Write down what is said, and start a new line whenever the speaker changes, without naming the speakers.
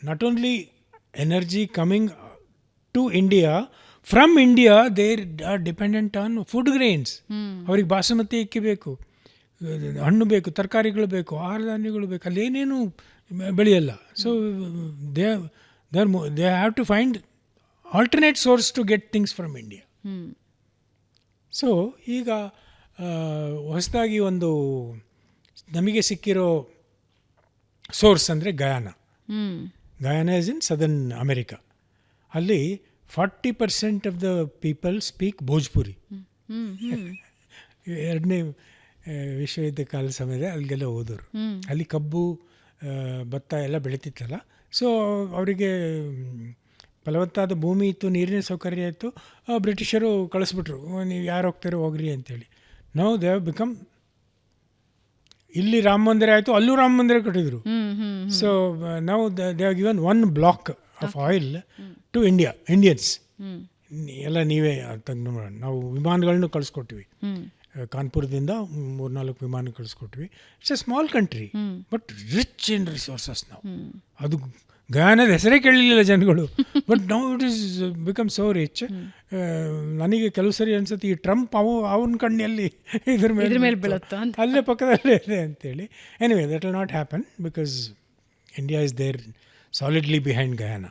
not only energy coming to India, from India they are dependent on food grains. ಅವ್ರಿಗೆ ಬಾಸುಮತಿ ಅಕ್ಕಿ ಬೇಕು, ಹಣ್ಣು ಬೇಕು, ತರಕಾರಿಗಳು ಬೇಕು, ಆಹಾರ ಧಾನ್ಯಗಳು ಬೇಕು, ಅಲ್ಲಿ ಏನೇನು ಬೆಳೆಯಲ್ಲ. So they have to find alternate source to get things from India. So ಈಗ ಹೊಸದಾಗಿ ಒಂದು ನಮಗೆ ಸಿಕ್ಕಿರೋ ಸೋರ್ಸ್ ಅಂದರೆ Guyana. Guyana is in southern America. ಅಲ್ಲಿ 40% of the people speak Bhojpuri. ಎರಡನೇ ವಿಶ್ವಯುದ್ಧ ಕಾಲ ಸಮಯದಲ್ಲಿ ಅಲ್ಲಿಗೆಲ್ಲ ಹೋದರು. ಅಲ್ಲಿ ಕಬ್ಬು, ಭತ್ತ ಎಲ್ಲ ಬೆಳೀತಿತ್ತಲ್ಲ. ಸೊ ಅವರಿಗೆ ಫಲವತ್ತಾದ ಭೂಮಿ ಇತ್ತು, ನೀರಿನ ಸೌಕರ್ಯ ಇತ್ತು. ಬ್ರಿಟಿಷರು ಕಳಿಸ್ಬಿಟ್ರು, ನೀವು ಯಾರು ಹೋಗ್ತಾರೋ ಹೋಗ್ರಿ ಅಂತೇಳಿ. ನಾವು ದೇ ಹ್ಯಾವ್ ಬಿಕಮ್, ಇಲ್ಲಿ ರಾಮ ಮಂದಿರ ಆಯಿತು, ಅಲ್ಲೂ ರಾಮ ಮಂದಿರ ಕಟ್ಟಿದ್ರು. ಸೊ ನಾವು they have given 1 block of oil to Indians. ಎಲ್ಲ ನೀವೇ ತೆಗೆದು ಮಾಡೋಣ. ನಾವು ವಿಮಾನಗಳನ್ನು ಕಳಿಸ್ಕೊಟ್ವಿ, ಕಾನ್ಪುರದಿಂದ 3-4 ವಿಮಾನ ಕಳಿಸ್ಕೊಟ್ವಿ. It's a small country but rich in resources. ನಾವು ಅದು ಗಯಾನದ ಹೆಸರೇ ಕೇಳಲಿಲ್ಲ ಜನಗಳು, but now it is become so rich. ನನಗೆ ಕೆಲವು ಸರಿ ಅನ್ಸುತ್ತೆ, ಈ ಟ್ರಂಪ್ ಅವನ ಕಣ್ಣಲ್ಲಿ ಇದ್ರ ಮೇಲೆ ಬೀಳುತ್ತಾ, ಅಲ್ಲೇ ಪಕ್ಕದಲ್ಲೇ ಇದೆ ಅಂತೇಳಿ. Anyway that will not happen because India is there solidly behind Guyana.